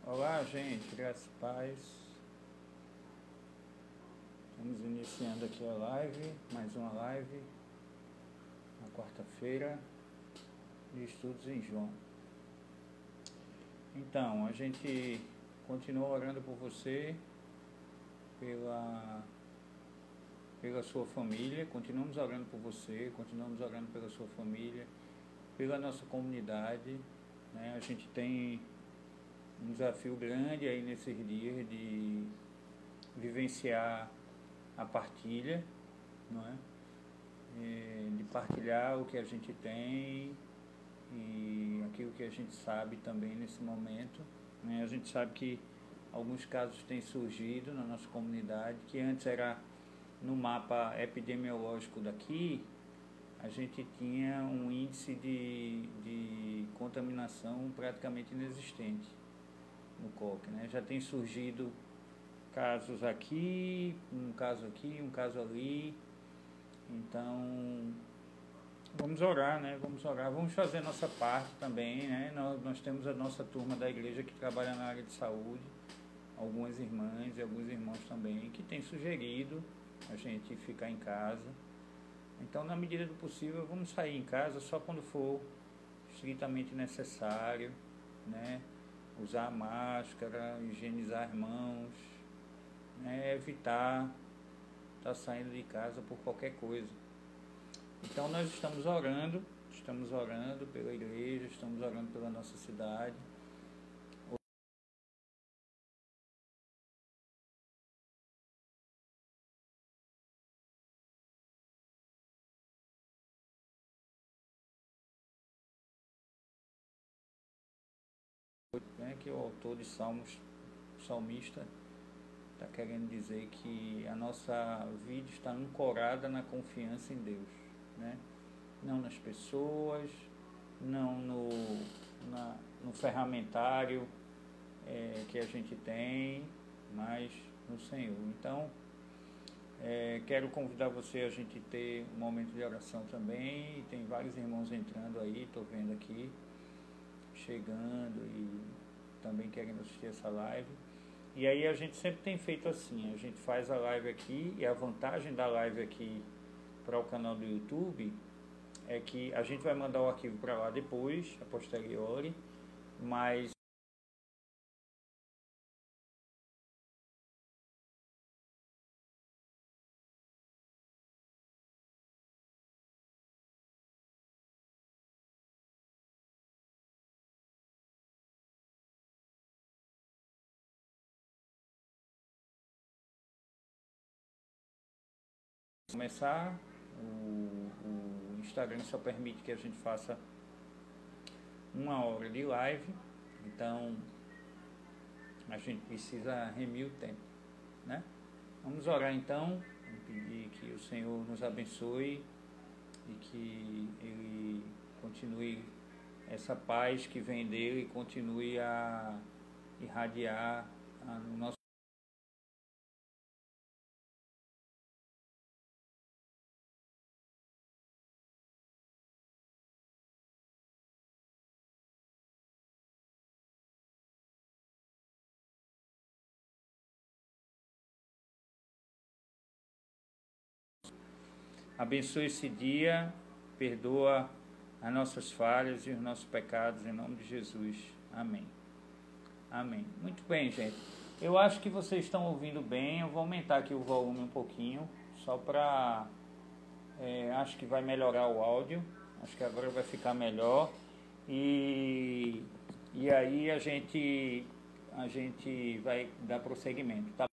Olá, gente, graças e paz. Estamos iniciando aqui a live, mais uma live, na quarta-feira, de estudos em João. Então, a gente continua orando por você, pela sua família, continuamos orando por você, continuamos orando pela sua família, pela nossa comunidade, né? A gente tem um desafio grande aí nesses dias de vivenciar a partilha, não é? De partilhar o que a gente tem e aquilo que a gente sabe também nesse momento, né? A gente sabe que alguns casos têm surgido na nossa comunidade, que antes era no mapa epidemiológico daqui, a gente tinha um índice de contaminação praticamente inexistente no COC, né? Já tem surgido casos aqui, um caso ali. Então, vamos orar, né? Vamos orar, vamos fazer a nossa parte também, né? Nós temos a nossa turma da igreja que trabalha na área de saúde, algumas irmãs e alguns irmãos também, que têm sugerido a gente ficar em casa. Então, na medida do possível, vamos sair em casa só quando for estritamente necessário, né? Usar máscara, higienizar as mãos, né? Evitar estar saindo de casa por qualquer coisa. Então nós estamos orando pela igreja, estamos orando pela nossa cidade. Né, que o autor de Salmos, o salmista, está querendo dizer que a nossa vida está ancorada na confiança em Deus, né? Não nas pessoas, não no ferramentário que a gente tem, mas no Senhor. Então, quero convidar você a gente ter um momento de oração também. Tem vários irmãos entrando aí, estou vendo aqui, chegando e também querendo assistir essa live. E aí a gente sempre tem feito assim, a gente faz a live aqui, e a vantagem da live aqui para o canal do YouTube é que a gente vai mandar o arquivo para lá depois, a posteriori, mas começar, o Instagram só permite que a gente faça 1 hora de live, então a gente precisa remir o tempo, né? Vamos orar então, pedir que o Senhor nos abençoe e que Ele continue essa paz que vem dele e continue a irradiar no nosso. Abençoe esse dia, perdoa as nossas falhas e os nossos pecados em nome de Jesus. Amém. Amém. Muito bem, gente. Eu acho que vocês estão ouvindo bem. Eu vou aumentar aqui o volume um pouquinho, só para... acho que vai melhorar o áudio. Acho que agora vai ficar melhor. E aí a gente vai dar prosseguimento, tá?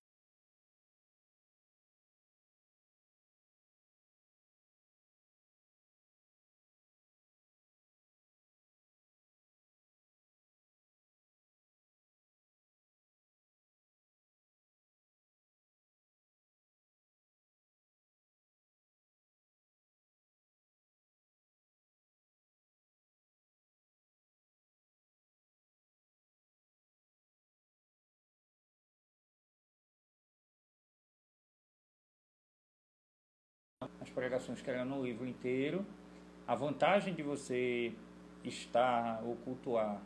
As pregações que eram no livro inteiro. A vantagem de você estar ou cultuar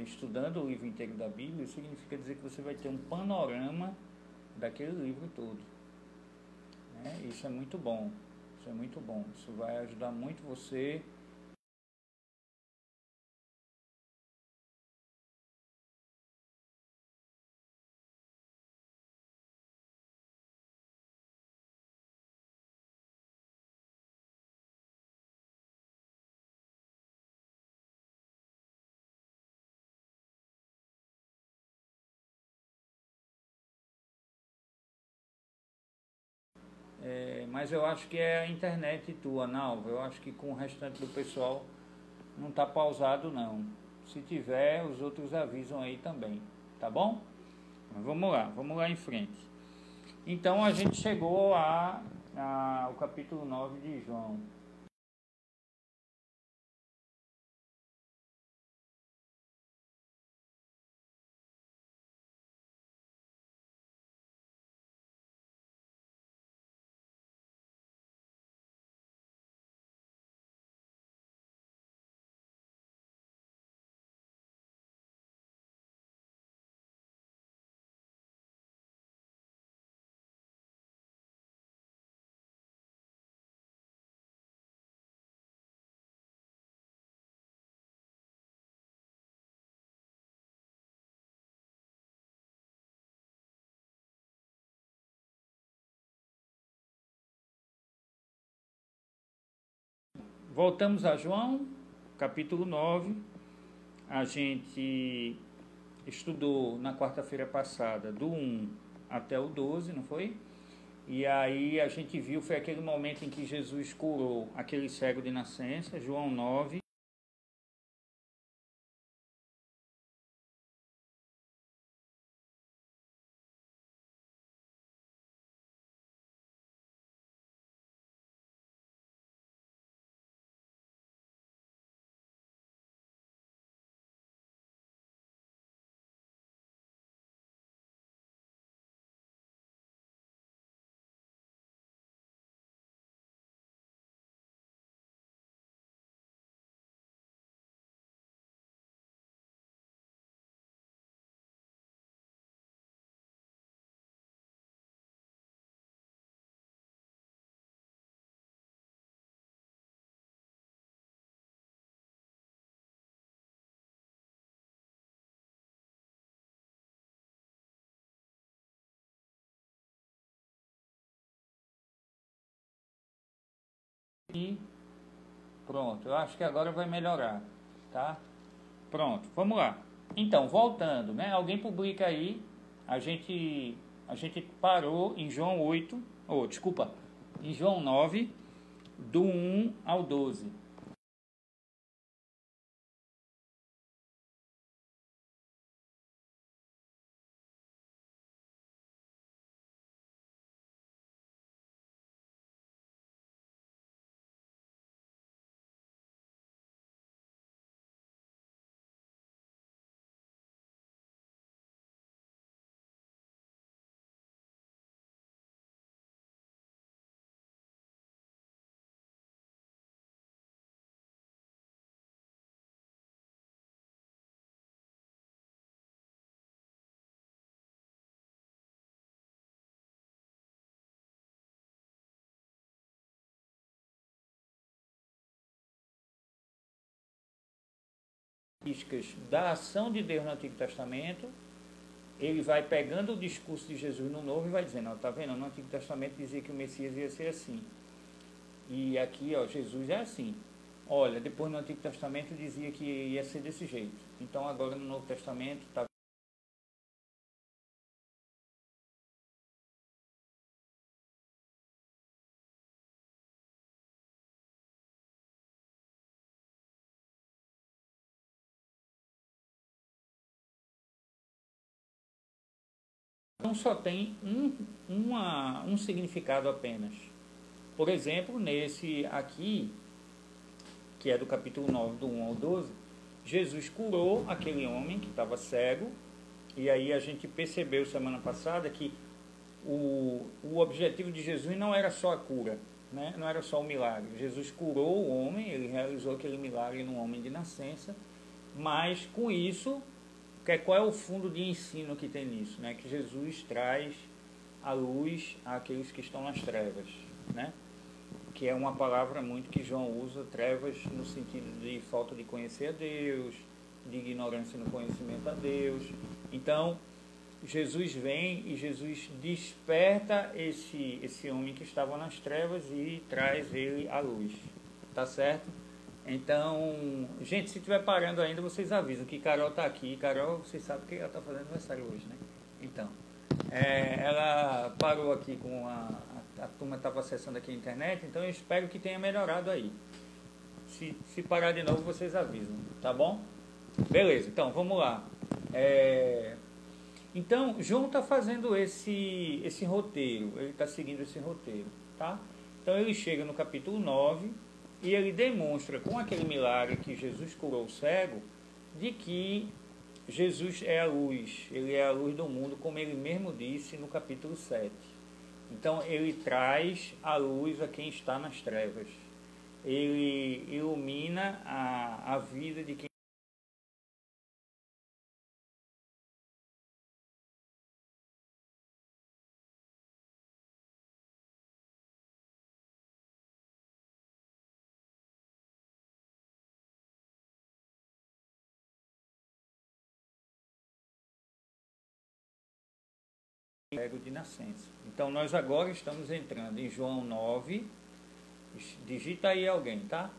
estudando o livro inteiro da Bíblia, significa dizer que você vai ter um panorama daquele livro todo. Né? Isso é muito bom. Isso é muito bom. Isso vai ajudar muito você. Mas eu acho que é a internet tua, Nalva. Eu acho que com o restante do pessoal não está pausado, não. Se tiver, os outros avisam aí também. Tá bom? Mas vamos lá em frente. Então a gente chegou ao capítulo 9 de João. Voltamos a João, capítulo 9. A gente estudou na quarta-feira passada do 1 até o 12, não foi? E aí a gente viu, foi aquele momento em que Jesus curou aquele cego de nascença, João 9. E pronto, eu acho que agora vai melhorar, tá? Pronto, vamos lá. Então, voltando, né? Alguém publica aí, a gente parou em João 8, desculpa, em João 9, do 1 ao 12. Da ação de Deus no Antigo Testamento, ele vai pegando o discurso de Jesus no Novo e vai dizendo, ó, tá vendo? No Antigo Testamento dizia que o Messias ia ser assim. E aqui, ó, Jesus é assim. Olha, depois no Antigo Testamento dizia que ia ser desse jeito. Então agora no Novo Testamento tá. Não só tem um significado apenas. Por exemplo, nesse aqui, que é do capítulo 9, do 1 ao 12, Jesus curou aquele homem que estava cego, e aí a gente percebeu semana passada que o objetivo de Jesus não era só a cura, né? Não era só o milagre. Jesus curou o homem, ele realizou aquele milagre no homem de nascença, Mas com isso, qual é o fundo de ensino que tem nisso? Né? Que Jesus traz a luz àqueles que estão nas trevas, né? Que é uma palavra muito que João usa, trevas no sentido de falta de conhecer a Deus, de ignorância no conhecimento a Deus. Então, Jesus vem e Jesus desperta esse homem que estava nas trevas e traz ele à luz, tá certo? Então, gente, se estiver parando ainda, vocês avisam que Carol está aqui. Carol, vocês sabem que ela está fazendo aniversário hoje, né? Então, ela parou aqui com a turma estava acessando aqui a internet, então eu espero que tenha melhorado aí. Se parar de novo, vocês avisam, tá bom? Beleza, então, vamos lá. Então, João está fazendo esse roteiro, ele está seguindo esse roteiro, tá? Então, ele chega no capítulo 9 e ele demonstra com aquele milagre que Jesus curou o cego, de que Jesus é a luz, ele é a luz do mundo, como ele mesmo disse no capítulo 7. Então, ele traz a luz a quem está nas trevas. Ele ilumina a vida de quem é cego de nascença. Então, nós agora estamos entrando em João 9, digita aí alguém, tá?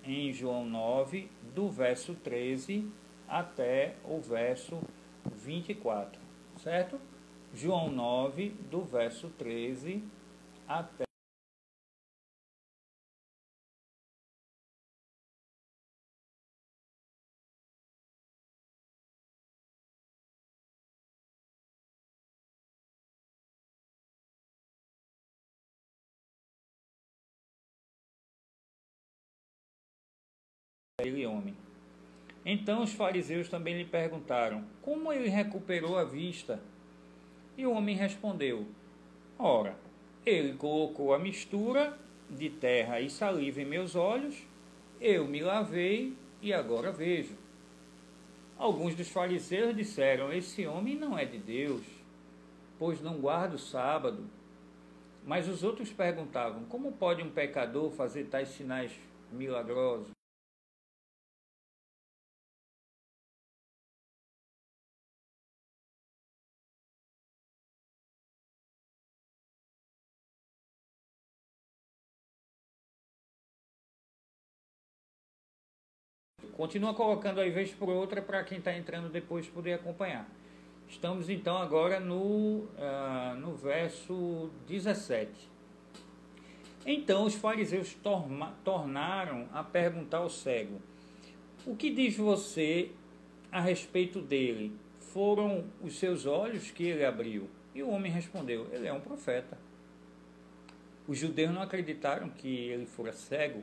Em João 9, do verso 13 até o verso 24, certo? João 9, do verso 13 até aquele homem. Então os fariseus também lhe perguntaram como ele recuperou a vista. E o homem respondeu: ora, ele colocou a mistura de terra e saliva em meus olhos, eu me lavei e agora vejo. Alguns dos fariseus disseram: esse homem não é de Deus, pois não guarda o sábado. Mas os outros perguntavam: como pode um pecador fazer tais sinais milagrosos? Continua colocando aí vez por outra para quem está entrando depois poder acompanhar. Estamos então agora no verso 17. Então os fariseus tornaram a perguntar ao cego: o que diz você a respeito dele? Foram os seus olhos que ele abriu? E o homem respondeu: ele é um profeta. Os judeus não acreditaram que ele fora cego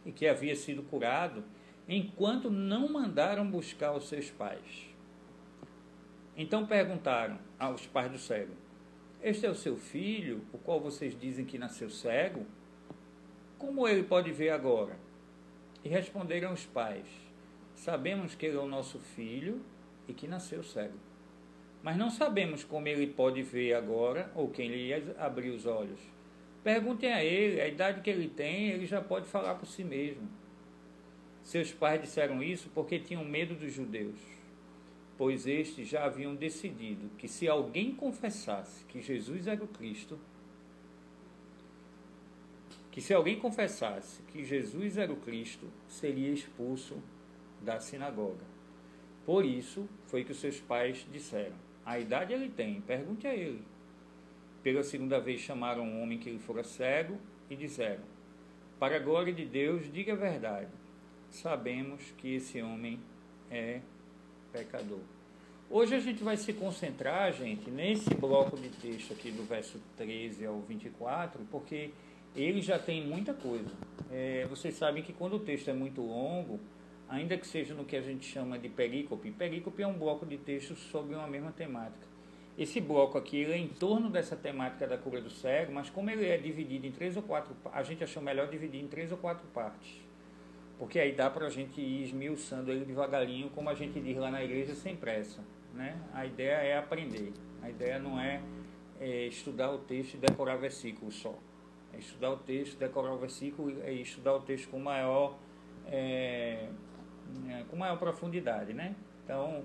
e que havia sido curado, enquanto não mandaram buscar os seus pais. Então perguntaram aos pais do cego: este é o seu filho, o qual vocês dizem que nasceu cego? Como ele pode ver agora? E responderam os pais: sabemos que ele é o nosso filho e que nasceu cego. Mas não sabemos como ele pode ver agora ou quem lhe abriu os olhos. Perguntem a ele, a idade que ele tem, ele já pode falar por si mesmo. Seus pais disseram isso porque tinham medo dos judeus, pois estes já haviam decidido que se alguém confessasse que Jesus era o Cristo, seria expulso da sinagoga. Por isso foi que os seus pais disseram: a idade ele tem, pergunte a ele. Pela segunda vez chamaram um homem que lhe fora cego e disseram: para a glória de Deus, diga a verdade. Sabemos que esse homem é pecador. Hoje a gente vai se concentrar, gente, nesse bloco de texto aqui do verso 13 ao 24, porque ele já tem muita coisa. Vocês sabem que quando o texto é muito longo, ainda que seja no que a gente chama de perícope é um bloco de textos sobre uma mesma temática. Esse bloco aqui ele é em torno dessa temática da cura do cego, mas como ele é dividido em 3 ou 4, a gente achou melhor dividir em 3 ou 4 partes. porque aí dá para a gente ir esmiuçando ele devagarinho, como a gente diz lá na igreja, sem pressa, né? A ideia é aprender, a ideia não é estudar o texto e decorar versículos só. É estudar o texto, decorar o versículo e estudar o texto com maior profundidade, né? Então,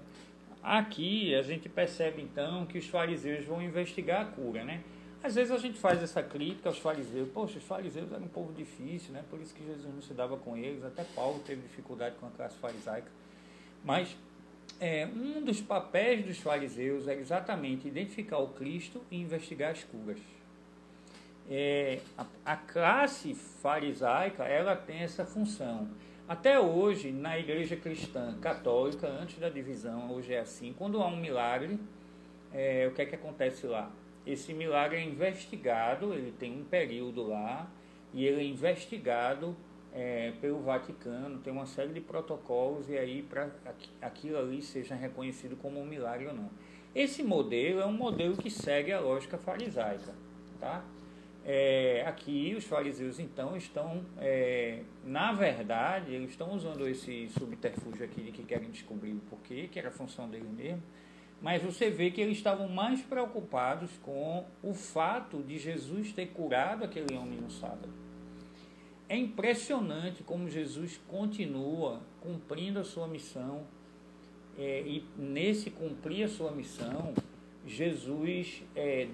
aqui a gente percebe então que os fariseus vão investigar a cura, né? Às vezes a gente faz essa crítica aos fariseus. Poxa, os fariseus eram um povo difícil, né? Por isso que Jesus não se dava com eles. Até Paulo teve dificuldade com a classe farisaica. Mas um dos papéis dos fariseus é exatamente identificar o Cristo e investigar as curas. A classe farisaica, ela tem essa função. Até hoje, na igreja cristã católica, antes da divisão, hoje é assim, quando há um milagre, o que é que acontece lá? Esse milagre é investigado, ele tem um período lá, e ele é investigado pelo Vaticano, tem uma série de protocolos, e aí para aquilo ali seja reconhecido como um milagre ou não. Esse modelo é um modelo que segue a lógica farisaica, tá? Aqui os fariseus então estão, na verdade, eles estão usando esse subterfúgio aqui de que querem descobrir o porquê, que era a função deles mesmo, mas você vê que eles estavam mais preocupados com o fato de Jesus ter curado aquele homem no sábado. É impressionante como Jesus continua cumprindo a sua missão, e nesse cumprir a sua missão, Jesus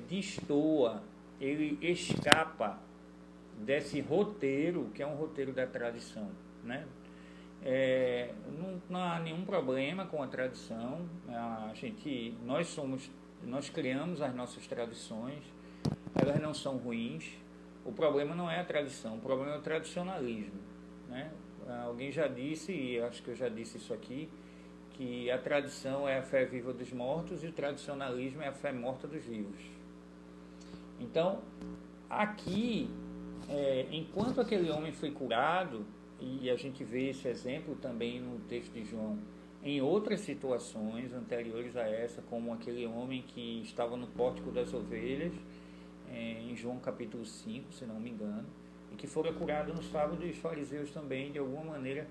destoa, ele escapa desse roteiro, que é um roteiro da tradição, né? Não há nenhum problema com a tradição. Nós criamos as nossas tradições, elas não são ruins. O problema não é a tradição, o problema é o tradicionalismo, né? Alguém já disse, e acho que eu já disse isso aqui, que a tradição é a fé viva dos mortos e o tradicionalismo é a fé morta dos vivos. Então, aqui, enquanto aquele homem foi curado, e a gente vê esse exemplo também no texto de João, em outras situações anteriores a essa, como aquele homem que estava no pórtico das ovelhas, em João capítulo 5, se não me engano, e que fora curado no sábado, e os fariseus também, de alguma maneira,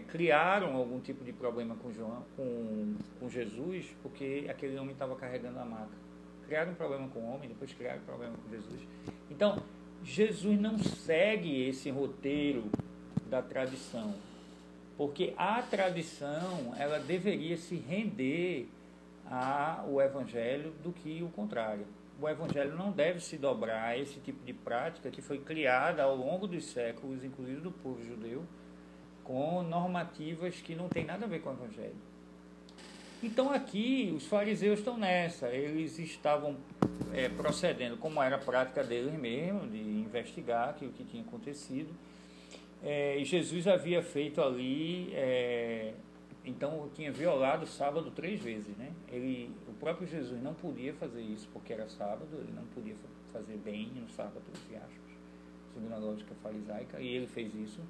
criaram algum tipo de problema com Jesus, porque aquele homem estava carregando a maca. Criaram um problema com o homem, depois criaram um problema com Jesus. Então, Jesus não segue esse roteiro da tradição, porque a tradição, ela deveria se render ao Evangelho do que o contrário. O Evangelho não deve se dobrar a esse tipo de prática que foi criada ao longo dos séculos, inclusive do povo judeu, com normativas que não tem nada a ver com o Evangelho. Então aqui os fariseus estão nessa, eles estavam procedendo como era a prática deles mesmo, de investigar o que tinha acontecido, e Jesus havia feito ali, então tinha violado o sábado 3 vezes, né? O próprio Jesus não podia fazer isso porque era sábado, ele não podia fazer bem no sábado, entre aspas, segundo a lógica farisaica, e ele fez isso.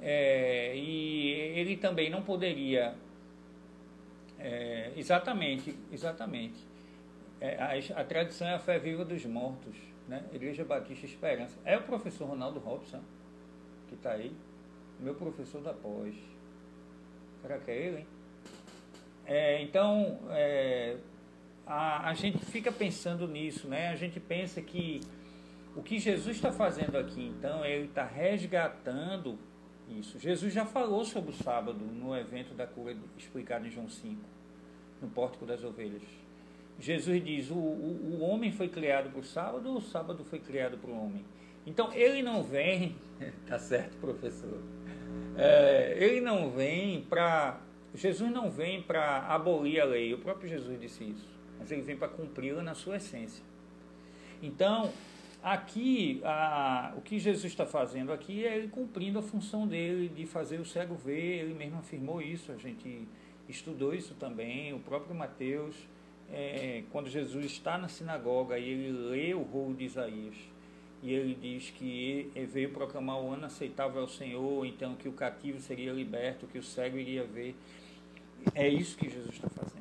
E ele também não poderia... Exatamente. A tradição é a fé viva dos mortos, né? Igreja Batista Esperança. É o professor Ronaldo Robson, que está aí, meu professor da pós. Será que é ele, hein? Então, a gente fica pensando nisso, né? A gente pensa que o que Jesus está fazendo aqui, então, ele está resgatando isso. Jesus já falou sobre o sábado no evento da cura explicado em João 5, no pórtico das ovelhas. Jesus diz, o homem foi criado para o sábado ou o sábado foi criado para o homem? Então ele não vem, tá certo, professor, ele não vem para, Jesus não vem para abolir a lei, o próprio Jesus disse isso, mas ele vem para cumpri-la na sua essência. Então, aqui, o que Jesus está fazendo aqui é ele cumprindo a função dele de fazer o cego ver, ele mesmo afirmou isso, a gente estudou isso também, o próprio Mateus, quando Jesus está na sinagoga e ele lê o rolo de Isaías, e ele diz que veio proclamar o ano aceitável ao Senhor, então que o cativo seria liberto, que o cego iria ver, é isso que Jesus está fazendo.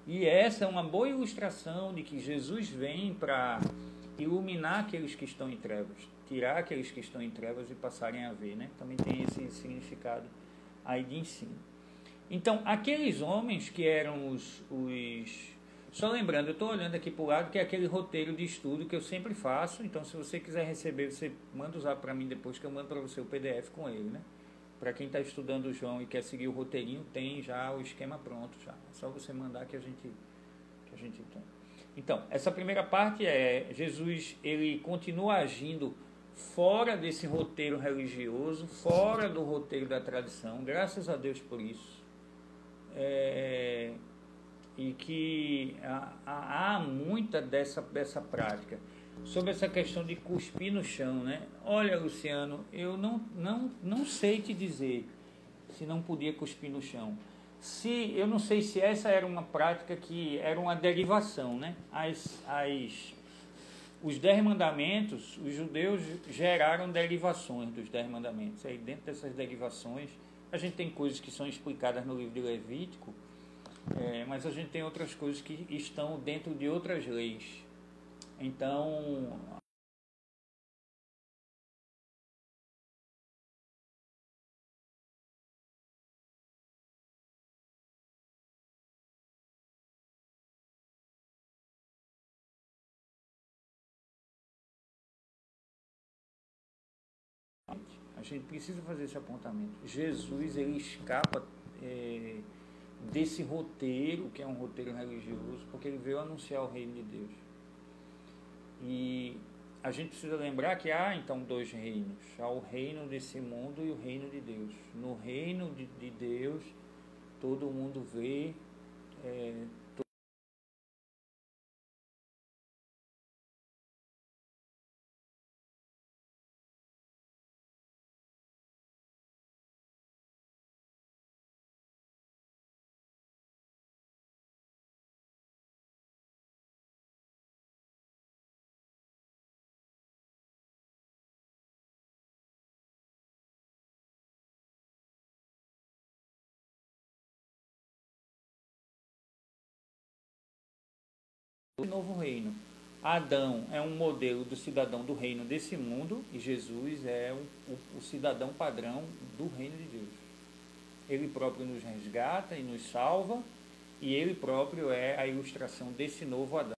E essa é uma boa ilustração de que Jesus vem para iluminar aqueles que estão em trevas, tirar aqueles que estão em trevas e passarem a ver, né? Também tem esse significado aí de ensino. Então, aqueles homens que eram os... Só lembrando, eu estou olhando aqui para o lado, que é aquele roteiro de estudo que eu sempre faço. Então, se você quiser receber, você manda usar para mim depois, que eu mando para você o PDF com ele, né? Para quem está estudando o João e quer seguir o roteirinho, tem já o esquema pronto já. É só você mandar que a gente tem. Então, essa primeira parte é Jesus, ele continua agindo fora desse roteiro religioso, fora do roteiro da tradição, graças a Deus por isso. E que há muita dessa prática. Sobre essa questão de cuspir no chão, né? Olha, Luciano, eu não sei te dizer se não podia cuspir no chão. Eu não sei se essa era uma prática que era uma derivação, né? Os 10 mandamentos, os judeus geraram derivações dos 10 mandamentos. Aí dentro dessas derivações, a gente tem coisas que são explicadas no livro de Levítico, mas a gente tem outras coisas que estão dentro de outras leis. Então, a gente precisa fazer esse apontamento. Jesus, ele escapa desse roteiro, que é um roteiro religioso, porque ele veio anunciar o reino de Deus. E a gente precisa lembrar que há então 2 reinos. Há o reino desse mundo e o reino de Deus. No reino de Deus, todo mundo vê, o novo reino. Adão é um modelo do cidadão do reino desse mundo e Jesus é o cidadão padrão do reino de Deus. Ele próprio nos resgata e nos salva, e ele próprio é a ilustração desse novo Adão.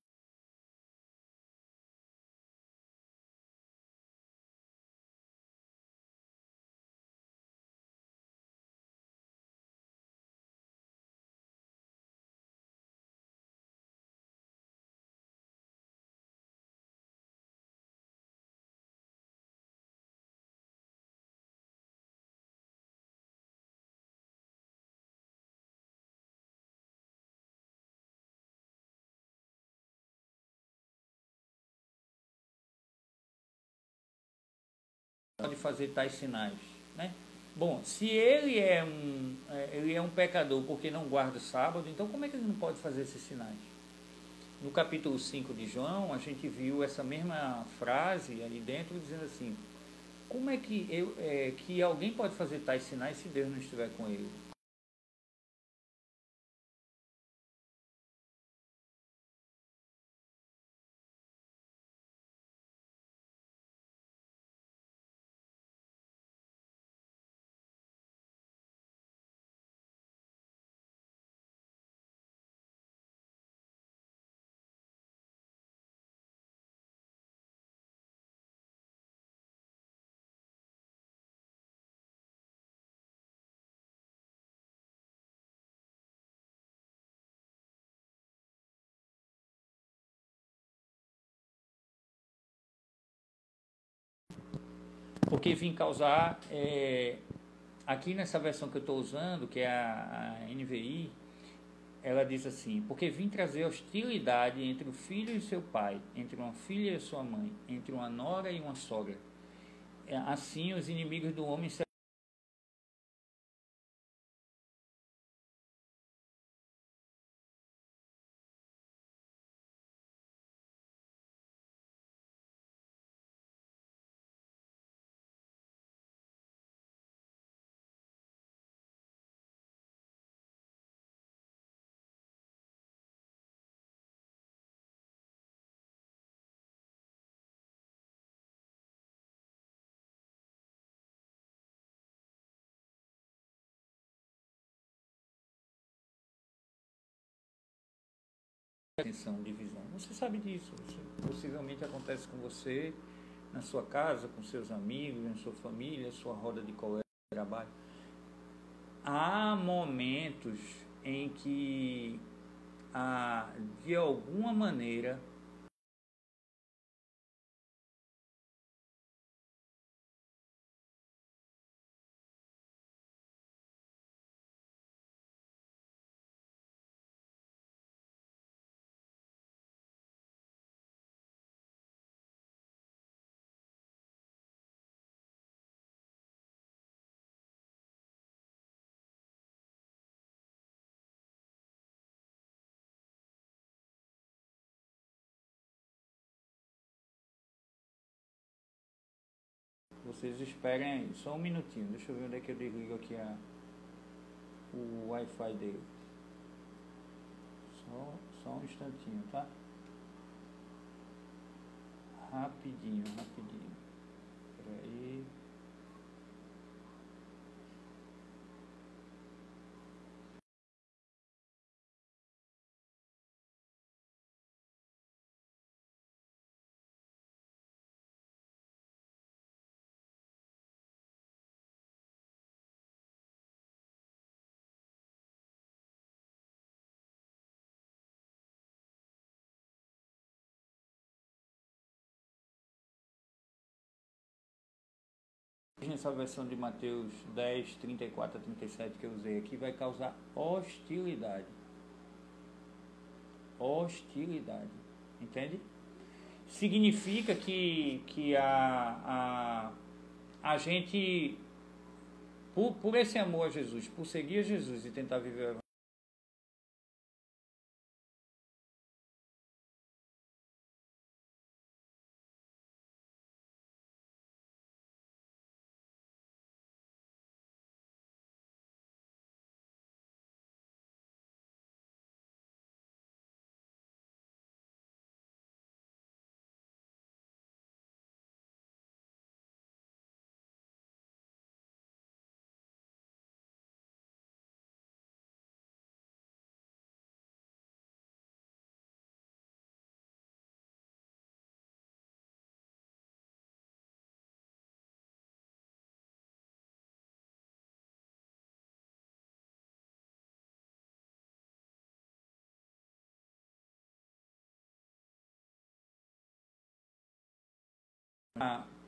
Pode fazer tais sinais, né? Bom, se ele é um pecador porque não guarda o sábado, então como é que ele não pode fazer esses sinais? No capítulo 5 de João, a gente viu essa mesma frase ali dentro, dizendo assim: como é que alguém pode fazer tais sinais se Deus não estiver com ele? Porque vim causar, aqui nessa versão que eu estou usando, que é a NVI, ela diz assim: porque vim trazer hostilidade entre o filho e seu pai, entre uma filha e sua mãe, entre uma nora e uma sogra. Assim os inimigos do homem serão atenção, divisão. Você sabe disso. Isso possivelmente acontece com você, na sua casa, com seus amigos, na sua família, sua roda de colega de trabalho. Há momentos em que, de alguma maneira, vocês esperem aí, só um minutinho. Deixa eu ver onde é que eu desligo aqui o Wi-Fi dele. Só um instantinho, tá? Rapidinho. Espera aí. Essa versão de Mateus 10, 34 a 37 que eu usei aqui vai causar hostilidade. Hostilidade. Entende? Significa que a gente, por esse amor a Jesus, por seguir a Jesus e tentar viver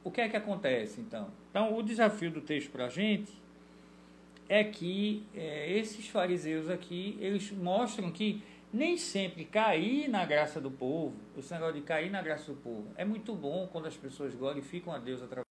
o que é que acontece então? Então, o desafio do texto para a gente é que esses fariseus aqui, eles mostram que nem sempre cair na graça do povo, esse negócio de cair na graça do povo, é muito bom quando as pessoas glorificam a Deus através.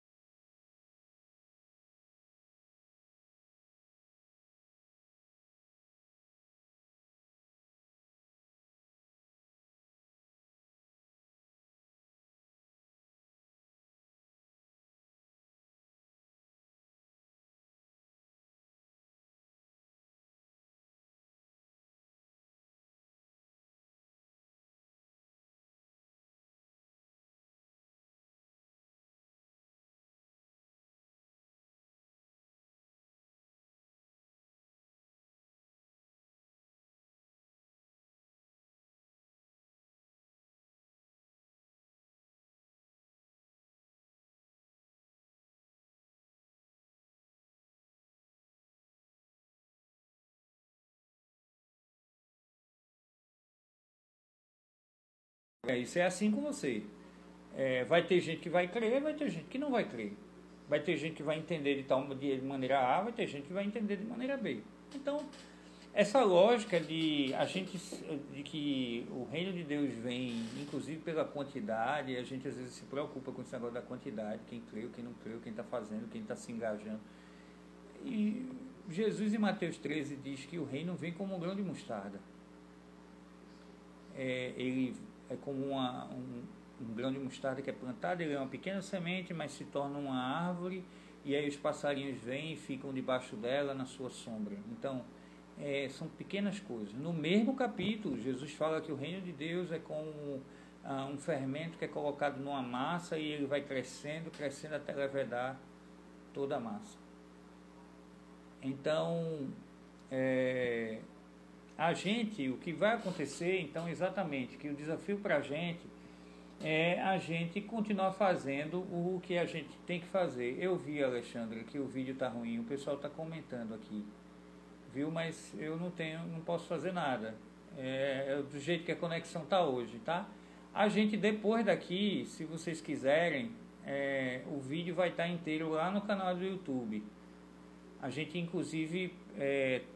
Isso é assim com você. Vai ter gente que vai crer, vai ter gente que não vai crer. Vai ter gente que vai entender de maneira A, vai ter gente que vai entender de maneira B. Então, essa lógica de que o reino de Deus vem, inclusive pela quantidade, a gente às vezes se preocupa com esse negócio da quantidade, quem creu, quem não creu, quem está fazendo, quem está se engajando. E Jesus em Mateus 13 diz que o reino vem como um grão de mostarda. Ele é como um grão de mostarda que é plantado, ele é uma pequena semente, mas se torna uma árvore, e aí os passarinhos vêm e ficam debaixo dela na sua sombra. Então, são pequenas coisas. No mesmo capítulo, Jesus fala que o reino de Deus é como um fermento que é colocado numa massa e ele vai crescendo até levedar toda a massa. Então, A gente, o que vai acontecer, então, exatamente, que o desafio para a gente é a gente continuar fazendo o que a gente tem que fazer. Eu vi, Alexandre, que o vídeo está ruim, o pessoal está comentando aqui, viu? Mas eu não posso fazer nada. Do jeito que a conexão está hoje, tá? A gente, depois daqui, se vocês quiserem, o vídeo vai estar inteiro lá no canal do YouTube. A gente, inclusive,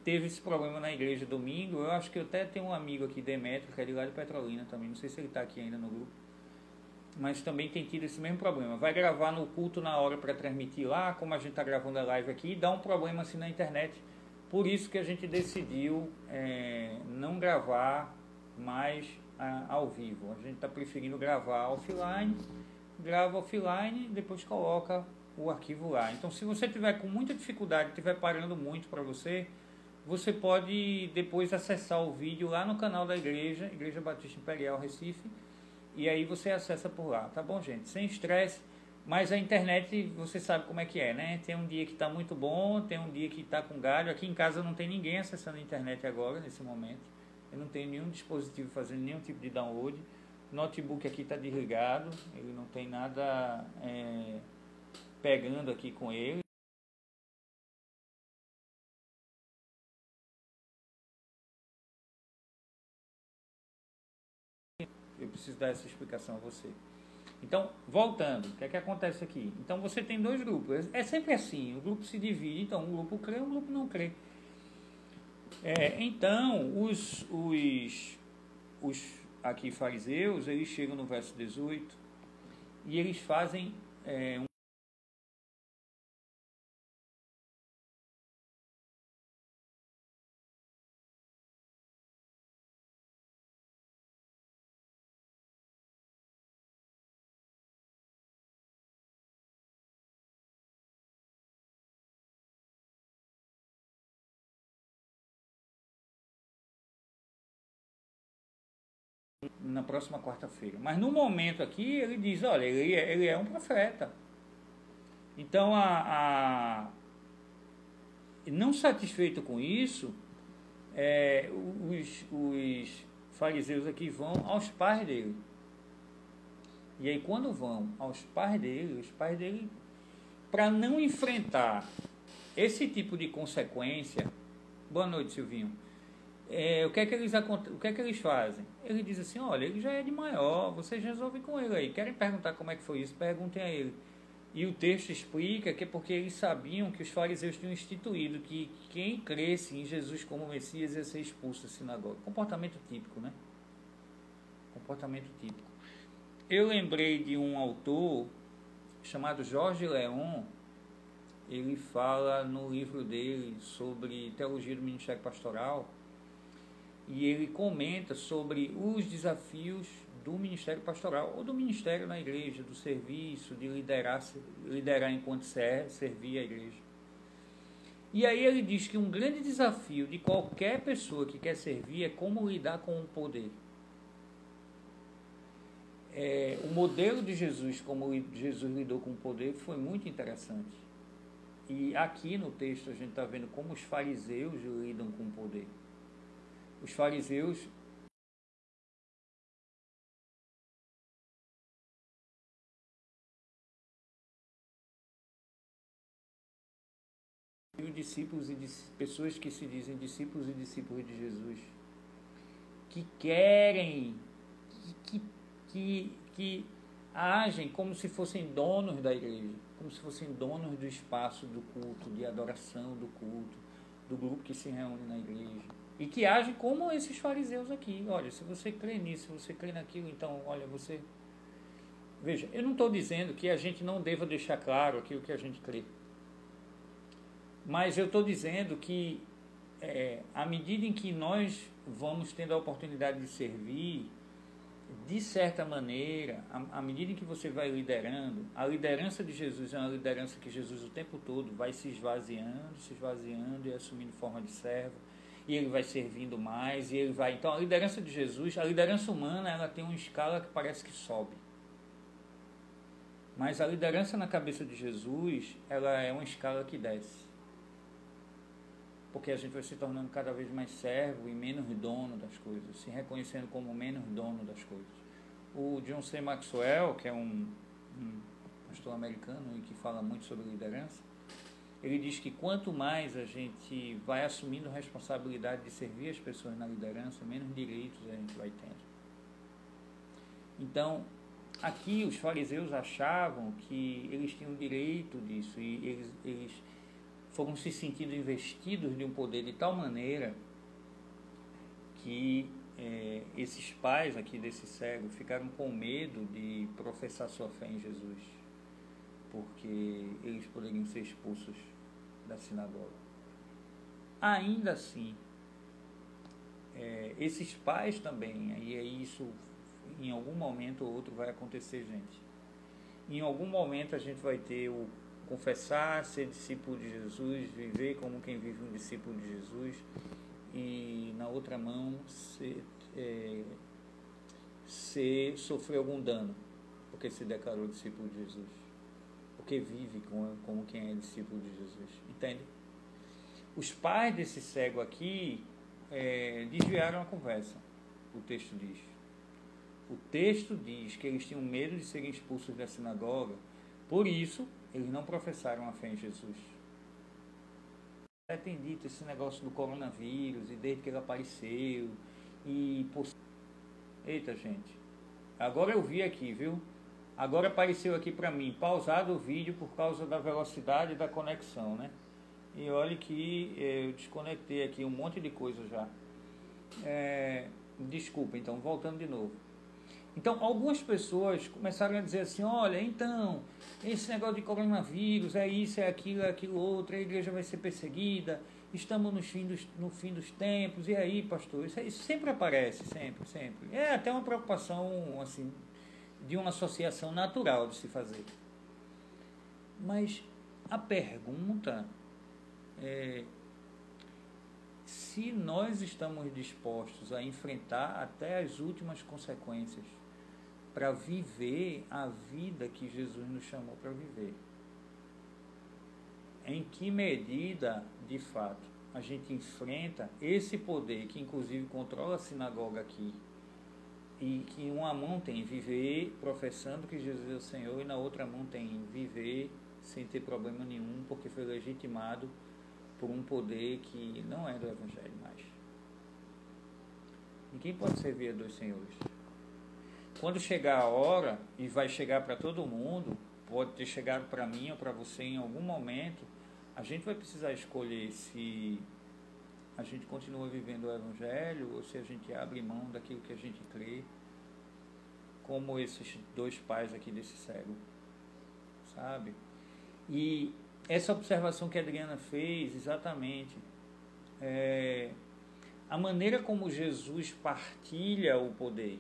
teve esse problema na igreja domingo. Eu acho que eu até tenho um amigo aqui, Demetrio, que é de lá de Petrolina também. Não sei se ele está aqui ainda no grupo. Mas também tem tido esse mesmo problema. Vai gravar no culto na hora para transmitir lá, como a gente está gravando a live aqui, e dá um problema assim na internet. Por isso que a gente decidiu não gravar mais ao vivo. A gente está preferindo gravar offline, grava offline, depois coloca o arquivo lá. Então, se você tiver com muita dificuldade, estiver parando muito para você, você pode depois acessar o vídeo lá no canal da igreja, Igreja Batista Imperial Recife, e aí você acessa por lá, tá bom, gente? Sem estresse, mas a internet, você sabe como é que é, né? Tem um dia que está muito bom, tem um dia que está com galho. Aqui em casa não tem ninguém acessando a internet agora, nesse momento. Eu não tenho nenhum dispositivo fazendo nenhum tipo de download. O notebook aqui está desligado, ele não tem nada pegando aqui com ele. Eu preciso dar essa explicação a você. Então, voltando, o que é que acontece aqui? Então, você tem dois grupos. É sempre assim, o grupo se divide. Então, um grupo crê, um grupo não crê. Então, os aqui fariseus, eles chegam no verso 18 e eles fazem na próxima quarta-feira. Mas no momento aqui, ele diz, olha, ele é um profeta. Então, não satisfeito com isso, os fariseus aqui vão aos pais dele. E aí, quando vão aos pais dele, os pais dele, para não enfrentar esse tipo de consequência... Boa noite, Silvinho. O que é que eles fazem? Ele diz assim, olha, ele já é de maior, vocês resolvem com ele aí. Querem perguntar como é que foi isso? Perguntem a ele. E o texto explica que é porque eles sabiam que os fariseus tinham instituído que quem cresce em Jesus como Messias ia ser expulso da sinagoga. Comportamento típico, né? Comportamento típico. Eu lembrei de um autor chamado Jorge Leon. Ele fala no livro dele sobre teologia do ministério pastoral, e ele comenta sobre os desafios do ministério pastoral, ou do ministério na igreja, do serviço, de liderar enquanto servir a igreja. E aí ele diz que um grande desafio de qualquer pessoa que quer servir é como lidar com o poder. O modelo de Jesus, como Jesus lidou com o poder, foi muito interessante. E aqui no texto a gente está vendo como os fariseus lidam com o poder. Os fariseus discípulos e pessoas que se dizem discípulos e discípulos de Jesus, que querem, que agem como se fossem donos da igreja, como se fossem donos do espaço do culto, de adoração do culto, do grupo que se reúne na igreja. E que agem como esses fariseus aqui. Olha, se você crê nisso, se você crê naquilo, então, olha, você... Veja, eu não estou dizendo que a gente não deva deixar claro aquilo que a gente crê. Mas eu estou dizendo que, à medida em que nós vamos tendo a oportunidade de servir, de certa maneira, à medida em que você vai liderando, a liderança de Jesus é uma liderança que Jesus o tempo todo vai se esvaziando e assumindo forma de servo. E ele vai servindo mais, e ele vai... Então, a liderança de Jesus, a liderança humana, ela tem uma escala que parece que sobe. Mas a liderança na cabeça de Jesus, ela é uma escala que desce. porque a gente vai se tornando cada vez mais servo e menos dono das coisas, se reconhecendo como menos dono das coisas. O John C. Maxwell, que é um pastor americano e que fala muito sobre liderança, ele diz que quanto mais a gente vai assumindo a responsabilidade de servir as pessoas na liderança, menos direitos a gente vai tendo. Então, aqui os fariseus achavam que eles tinham direito disso e eles foram se sentindo investidos de um poder de tal maneira que esses pais aqui desse cego ficaram com medo de professar sua fé em Jesus, porque eles poderiam ser expulsos da sinagoga. Ainda assim, esses pais também, e isso em algum momento ou outro vai acontecer, gente. Em algum momento a gente vai ter o confessar, ser discípulo de Jesus, viver como quem vive um discípulo de Jesus, e na outra mão sofrer algum dano porque se declarou discípulo de Jesus, porque vive como quem é discípulo de Jesus, entende? Os pais desse cego aqui desviaram a conversa. O texto diz que eles tinham medo de serem expulsos da sinagoga, por isso eles não professaram a fé em Jesus. Tem dito esse negócio do coronavírus, e desde que ele apareceu, eita, gente, agora eu vi aqui, viu? Agora apareceu aqui para mim, pausado o vídeo por causa da velocidade da conexão, né? E olha que eu desconectei aqui um monte de coisa já. Desculpa, então, voltando de novo. Então, algumas pessoas começaram a dizer assim, olha, então, esse negócio de coronavírus, é isso, é aquilo outro, a igreja vai ser perseguida, estamos no fim dos tempos, e aí, pastor? Isso sempre aparece, sempre. É até uma preocupação, assim, de uma associação natural de se fazer. Mas a pergunta é se nós estamos dispostos a enfrentar até as últimas consequências para viver a vida que Jesus nos chamou para viver. Em que medida, de fato, a gente enfrenta esse poder que inclusive controla a sinagoga aqui, e que em uma mão tem viver professando que Jesus é o Senhor, e na outra mão tem viver sem ter problema nenhum, porque foi legitimado por um poder que não é do Evangelho mais. Ninguém pode servir a dois senhores. Quando chegar a hora, e vai chegar para todo mundo, pode ter chegado para mim ou para você em algum momento, a gente vai precisar escolher se a gente continua vivendo o Evangelho ou se a gente abre mão daquilo que a gente crê, como esses dois pais aqui desse cego, sabe? E essa observação que a Adriana fez, exatamente, a maneira como Jesus partilha o poder.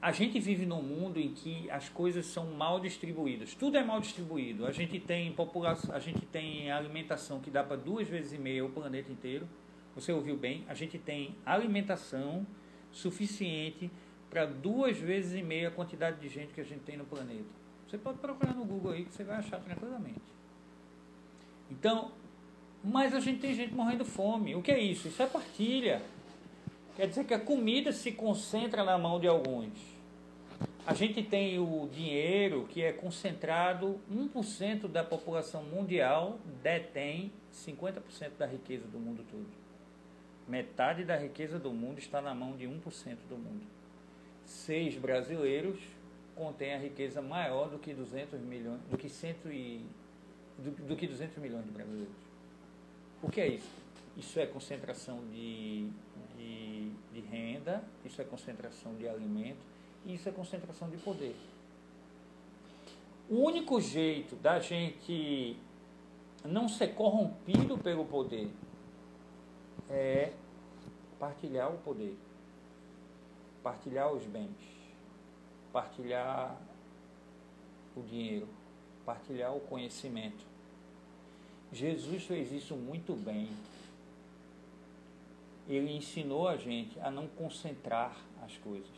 A gente vive num mundo em que as coisas são mal distribuídas, tudo é mal distribuído. A gente tem população, a gente tem alimentação que dá para 2,5 vezes o planeta inteiro. Você ouviu bem? A gente tem alimentação suficiente para 2,5 vezes a quantidade de gente que a gente tem no planeta. Você pode procurar no Google aí que você vai achar tranquilamente. Então, mas a gente tem gente morrendo de fome. O que é isso? Isso é partilha. Quer dizer que a comida se concentra na mão de alguns. A gente tem o dinheiro que é concentrado, 1% da população mundial detém 50% da riqueza do mundo todo. Metade da riqueza do mundo está na mão de 1% do mundo. 6 brasileiros contêm a riqueza maior do que 200 milhões, do que 200 milhões de brasileiros. O que é isso? Isso é concentração de renda, isso é concentração de alimento, e isso é concentração de poder. O único jeito da gente não ser corrompido pelo poder é partilhar o poder, partilhar os bens, partilhar o dinheiro, partilhar o conhecimento. Jesus fez isso muito bem. Ele ensinou a gente a não concentrar as coisas.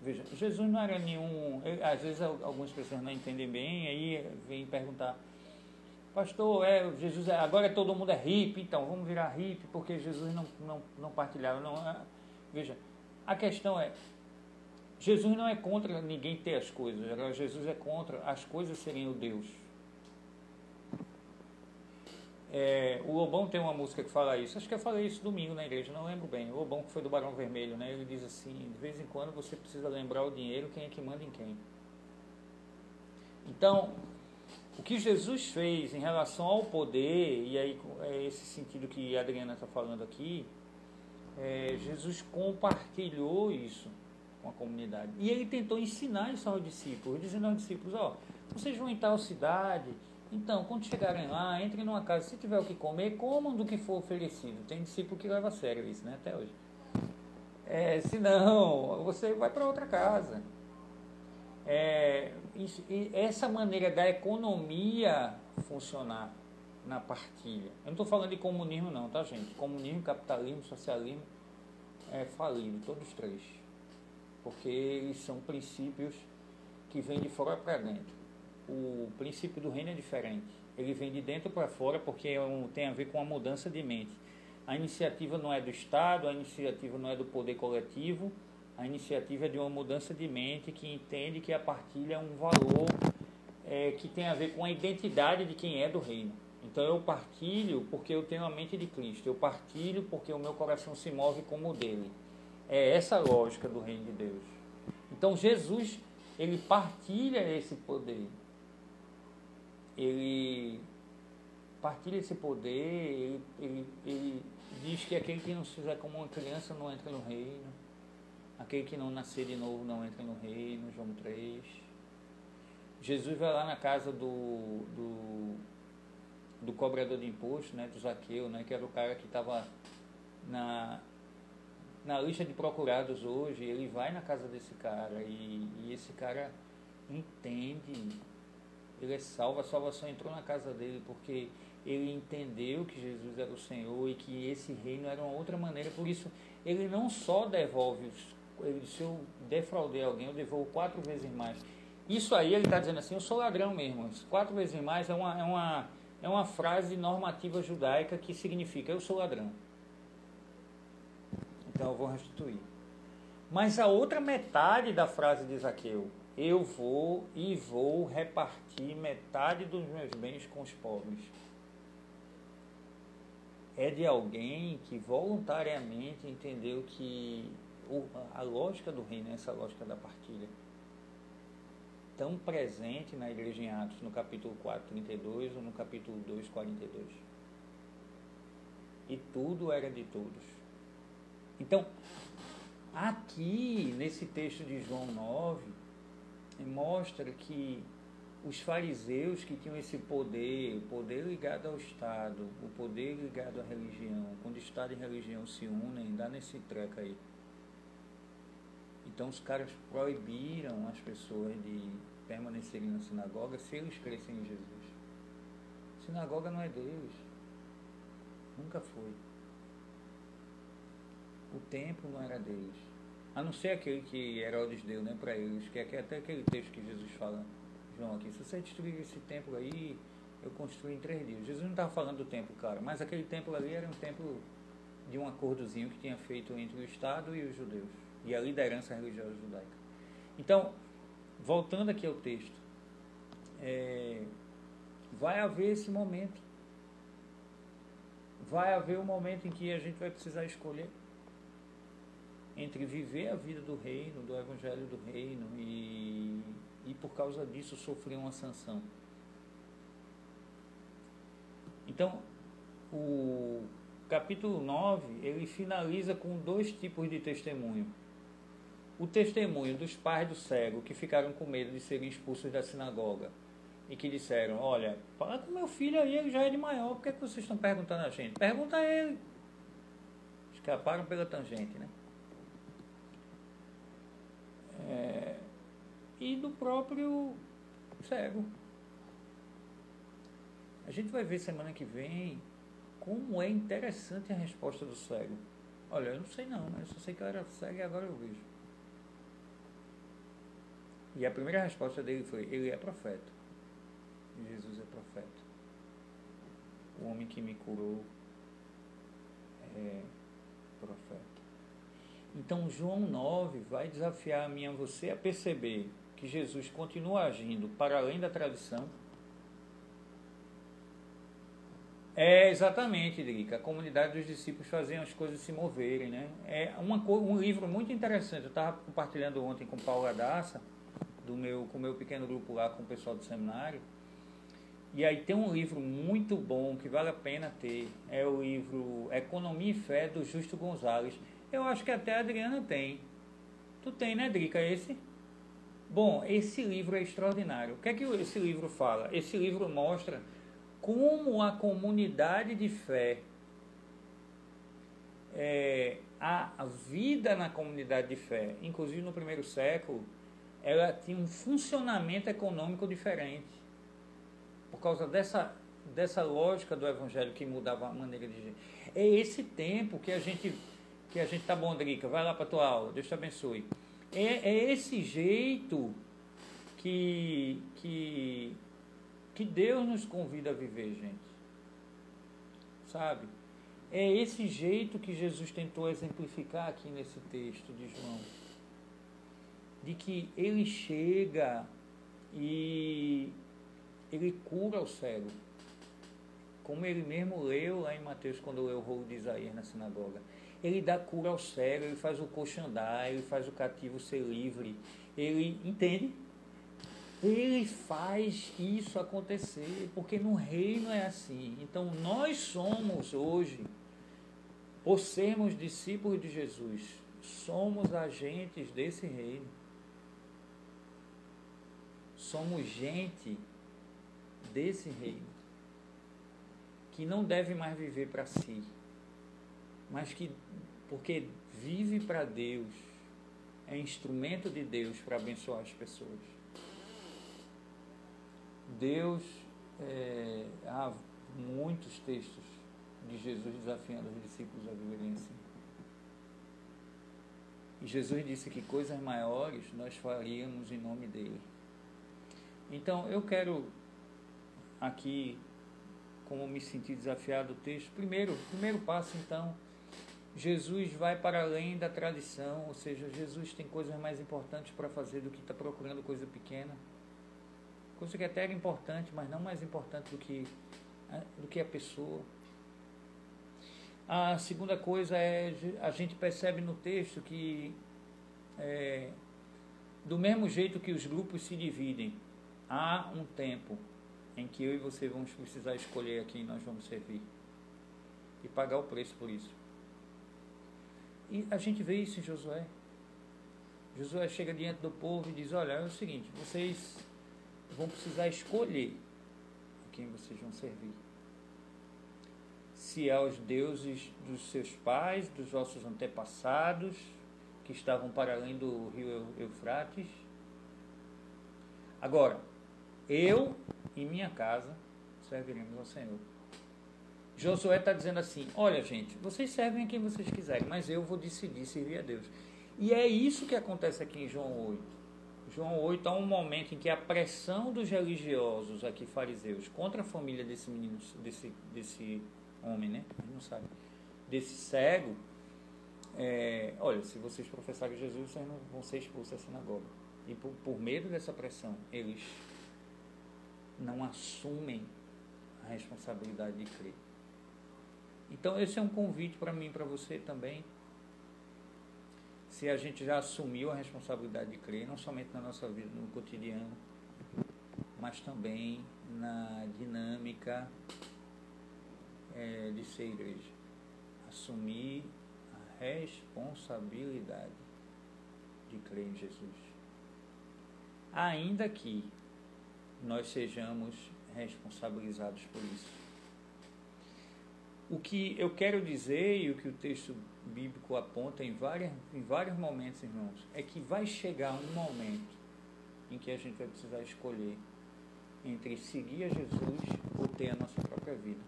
Veja, Jesus não era nenhum... Às vezes algumas pessoas não entendem bem, aí vêm perguntar, Pastor, Jesus agora todo mundo é hippie, então vamos virar hippie porque Jesus não partilhava. Não, veja, a questão é, Jesus não é contra ninguém ter as coisas, agora Jesus é contra as coisas serem o Deus. O Lobão tem uma música que fala isso, acho que eu falei isso domingo na igreja, não lembro bem. O Lobão, que foi do Barão Vermelho, né? Ele diz assim: de vez em quando você precisa lembrar o dinheiro, quem é que manda em quem. Então, o que Jesus fez em relação ao poder, e aí é esse sentido que a Adriana está falando aqui, Jesus compartilhou isso com a comunidade. E ele tentou ensinar isso aos discípulos, dizendo aos discípulos: vocês vão em tal cidade, então quando chegarem lá, entrem numa casa, se tiver o que comer, comam do que for oferecido. Tem discípulo que leva a sério isso, né, até hoje. Se não, você vai para outra casa. Essa maneira da economia funcionar na partilha. Eu não estou falando de comunismo não, tá, gente? Comunismo, capitalismo, socialismo é falido, todos três. Porque eles são princípios que vêm de fora para dentro. O princípio do reino é diferente. Ele vem de dentro para fora porque tem a ver com a mudança de mente. A iniciativa não é do Estado, a iniciativa não é do poder coletivo, a iniciativa é de uma mudança de mente que entende que a partilha é um valor que tem a ver com a identidade de quem é do reino. Então eu partilho porque eu tenho a mente de Cristo, eu partilho porque o meu coração se move como o dele. É essa a lógica do reino de Deus. Então Jesus, ele partilha esse poder. Ele partilha esse poder, ele diz que aquele que não se fizer como uma criança não entra no reino, aquele que não nascer de novo não entra no reino, João 3. Jesus vai lá na casa do cobrador de imposto, né, do Zaqueu, né, que era o cara que estava na lista de procurados hoje. Ele vai na casa desse cara e esse cara entende, ele é salvo, a salvação entrou na casa dele porque ele entendeu que Jesus era o Senhor e que esse reino era uma outra maneira. Por isso ele não só devolve, se eu defraudei alguém, eu devolvo 4 vezes mais. Isso aí ele está dizendo assim: eu sou ladrão mesmo. 4 vezes mais é uma frase normativa judaica que significa eu sou ladrão, então eu vou restituir. Mas a outra metade da frase de Zaqueu: eu vou repartir metade dos meus bens com os pobres, é de alguém que voluntariamente entendeu que a lógica do reino é essa lógica da partilha, tão presente na igreja em Atos, no capítulo 4, 32 ou no capítulo 2, 42. E tudo era de todos. Então, aqui, nesse texto de João 9, mostra que os fariseus que tinham esse poder, o poder ligado ao Estado, o poder ligado à religião, quando Estado e religião se unem, dá nesse treco aí. Então os caras proibiram as pessoas de permanecerem na sinagoga se eles crescem em Jesus. Sinagoga não é Deus, nunca foi. O templo não era deles, a não ser aquele que Herodes deu, né, para eles, que é até aquele texto que Jesus fala, João, aqui: se você destruir esse templo aí, eu construí em 3 dias. Jesus não estava falando do templo, cara, mas aquele templo ali era um templo de um acordozinho que tinha feito entre o Estado e os judeus, e a liderança religiosa judaica. Então, voltando aqui ao texto, vai haver esse momento, vai haver um momento em que a gente vai precisar escolher entre viver a vida do reino, do evangelho do reino, e por causa disso sofrer uma sanção. Então, o capítulo 9, ele finaliza com 2 tipos de testemunho. O testemunho dos pais do cego, que ficaram com medo de serem expulsos da sinagoga e que disseram: olha, fala com meu filho aí, ele já é de maior, por que vocês estão perguntando a gente? Pergunta a ele. Escaparam pela tangente, né? E do próprio cego. A gente vai ver semana que vem como é interessante a resposta do cego. Olha, eu não sei não, mas eu só sei que eu era cego e agora eu vejo. E a primeira resposta dele foi: ele é profeta. Jesus é profeta. o homem que me curou é profeta. Então João 9 vai desafiar a mim e a você a perceber que Jesus continua agindo para além da tradição. Exatamente, Drica, a comunidade dos discípulos faziam as coisas se moverem, né? É um livro muito interessante, eu estava compartilhando ontem com Paulo Adassa, com o meu pequeno grupo lá com o pessoal do seminário, e aí tem um livro muito bom que vale a pena ter, é o livro Economia e Fé, do Justo Gonzalez. Eu acho que até a Adriana tem. Tu tem, né, Drica, esse? Bom, esse livro é extraordinário. O que é que esse livro fala? Esse livro mostra como a comunidade de fé, a vida na comunidade de fé, inclusive no primeiro século, ela tinha um funcionamento econômico diferente, por causa dessa lógica do evangelho que mudava a maneira de agir. É esse tempo que a gente tá bom, Drica, vai lá para a tua aula, Deus te abençoe. É esse jeito que Deus nos convida a viver, gente. Sabe? É esse jeito que Jesus tentou exemplificar aqui nesse texto de João. De que ele chega e ele cura o cego. Como ele mesmo leu lá em Mateus, quando leu o rolo de Isaías na sinagoga. Ele dá cura ao cego, ele faz o coxo andar, ele faz o cativo ser livre. Ele, entende? Ele faz isso acontecer, porque no reino é assim. Então nós somos hoje, por sermos discípulos de Jesus, somos agentes desse reino. Somos gente desse reino, que não deve mais viver para si, mas que, porque vive para Deus, é instrumento de Deus para abençoar as pessoas. Deus, há muitos textos de Jesus desafiando os discípulos a viverem assim. E Jesus disse que coisas maiores nós faríamos em nome dele. Então, eu quero aqui, como me senti desafiado o texto, primeiro passo, então, Jesus vai para além da tradição, ou seja, Jesus tem coisas mais importantes para fazer do que está procurando coisa pequena. Coisa que até era importante, mas não mais importante do que a pessoa. A segunda coisa a gente percebe no texto que do mesmo jeito que os grupos se dividem, há um tempo em que eu e você vamos precisar escolher a quem nós vamos servir e pagar o preço por isso. E a gente vê isso em Josué. Josué chega diante do povo e diz: olha, é o seguinte, vocês vão precisar escolher a quem vocês vão servir. Se é aos deuses dos seus pais, dos vossos antepassados, que estavam para além do rio Eufrates. Agora, eu e minha casa serviremos ao Senhor. Josué está dizendo assim: olha, gente, vocês servem a quem vocês quiserem, mas eu vou decidir servir a Deus. E é isso que acontece aqui em João 8. João 8 há um momento em que a pressão dos religiosos aqui, fariseus, contra a família desse menino, desse homem, né? A gente não sabe. Desse cego, olha, se vocês professarem Jesus, vocês não vão ser expulsos da sinagoga. E por medo dessa pressão, eles não assumem a responsabilidade de crer. Então esse é um convite para mim e para você também. Se a gente já assumiu a responsabilidade de crer, não somente na nossa vida, no cotidiano, mas também na dinâmica de ser igreja. Assumir a responsabilidade de crer em Jesus. Ainda que nós sejamos responsabilizados por isso. O que eu quero dizer e o que o texto bíblico aponta em vários momentos, irmãos, é que vai chegar um momento em que a gente vai precisar escolher entre seguir a Jesus ou ter a nossa própria vida.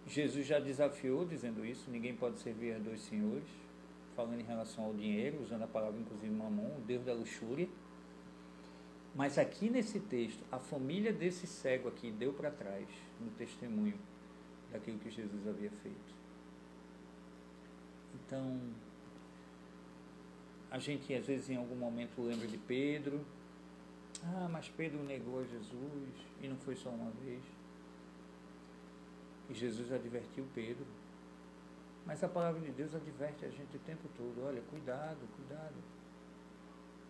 Jesus já desafiou dizendo isso: ninguém pode servir a dois senhores, falando em relação ao dinheiro, usando a palavra inclusive mamon, o deus da luxúria. Mas aqui nesse texto, a família desse cego aqui deu para trás no testemunho daquilo que Jesus havia feito. Então, a gente às vezes em algum momento lembra de Pedro. Ah, mas Pedro negou a Jesus e não foi só uma vez. E Jesus advertiu Pedro. Mas a palavra de Deus adverte a gente o tempo todo. Olha, cuidado, cuidado.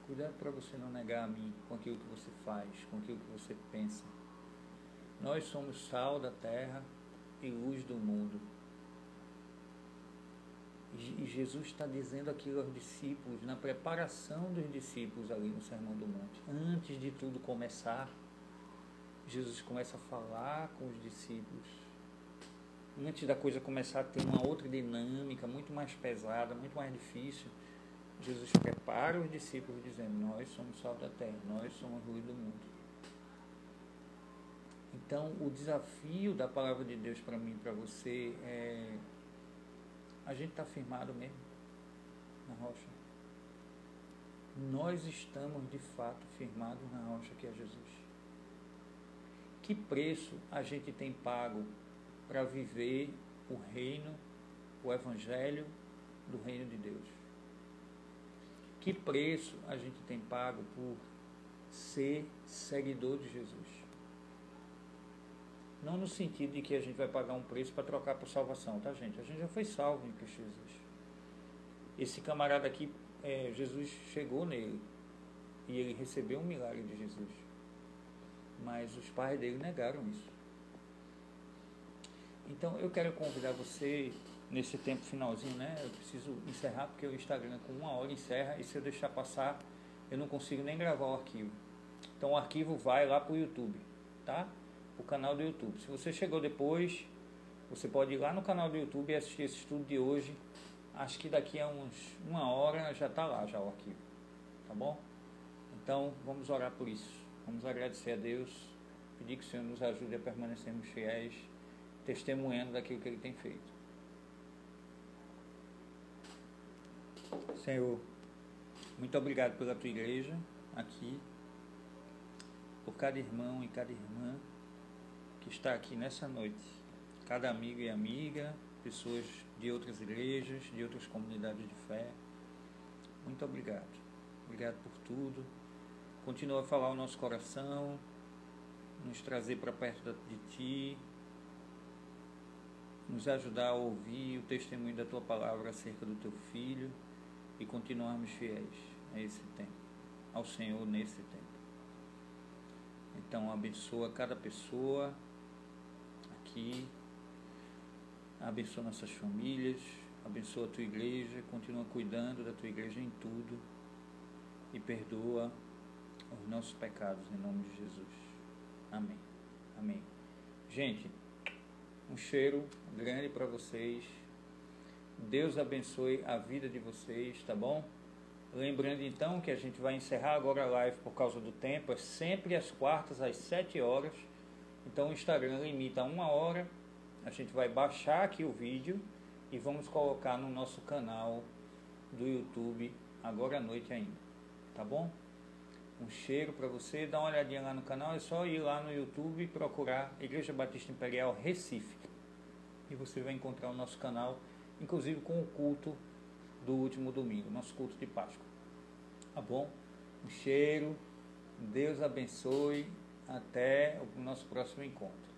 Cuidado para você não negar a mim com aquilo que você faz, com aquilo que você pensa. Nós somos sal da terra e luz do mundo. E Jesus está dizendo aquilo aos discípulos, na preparação dos discípulos ali no Sermão do Monte. Antes de tudo começar, Jesus começa a falar com os discípulos. Antes da coisa começar a ter uma outra dinâmica, muito mais pesada, muito mais difícil, Jesus prepara os discípulos dizendo, nós somos sal da terra, nós somos luz do mundo. Então, o desafio da palavra de Deus para mim e para você é... A gente está firmado mesmo na rocha. Nós estamos de fato firmados na rocha que é Jesus. Que preço a gente tem pago para viver o reino, o evangelho do reino de Deus? Que preço a gente tem pago por ser seguidor de Jesus? Não no sentido de que a gente vai pagar um preço para trocar por salvação, tá, gente? A gente já foi salvo em Cristo Jesus. Esse camarada aqui, Jesus chegou nele e ele recebeu um milagre de Jesus. Mas os pais dele negaram isso. Então, eu quero convidar você, nesse tempo finalzinho, né? Eu preciso encerrar porque o Instagram com 1 hora encerra e se eu deixar passar, eu não consigo nem gravar o arquivo. Então, o arquivo vai lá para o YouTube, tá? O canal do YouTube. Se você chegou depois, você pode ir lá no canal do YouTube e assistir esse estudo de hoje. Acho que daqui a 1 hora já está lá já o arquivo, tá bom? Então vamos orar por isso, vamos agradecer a Deus, pedir que o Senhor nos ajude a permanecermos fiéis, testemunhando daquilo que Ele tem feito. Senhor, muito obrigado pela tua igreja aqui, por cada irmão e cada irmã que está aqui nessa noite, cada amigo e amiga, pessoas de outras igrejas, de outras comunidades de fé. Muito obrigado. Obrigado por tudo. Continua a falar o nosso coração, nos trazer para perto de Ti, nos ajudar a ouvir o testemunho da Tua palavra acerca do Teu Filho e continuarmos fiéis a esse tempo, ao Senhor nesse tempo. Então abençoa cada pessoa aqui, abençoa nossas famílias, abençoa a tua igreja, continua cuidando da tua igreja em tudo e perdoa os nossos pecados em nome de Jesus. Amém. Amém. Gente, um cheiro grande para vocês. Deus abençoe a vida de vocês, tá bom? Lembrando então que a gente vai encerrar agora a live por causa do tempo, é sempre às quartas às 7 horas. Então o Instagram limita a 1 hora. A gente vai baixar aqui o vídeo e vamos colocar no nosso canal do YouTube agora à noite ainda, tá bom? Um cheiro para você, dá uma olhadinha lá no canal, é só ir lá no YouTube e procurar Igreja Batista Imperial Recife e você vai encontrar o nosso canal, inclusive com o culto do último domingo, nosso culto de Páscoa, tá bom? Um cheiro, Deus abençoe, até o nosso próximo encontro.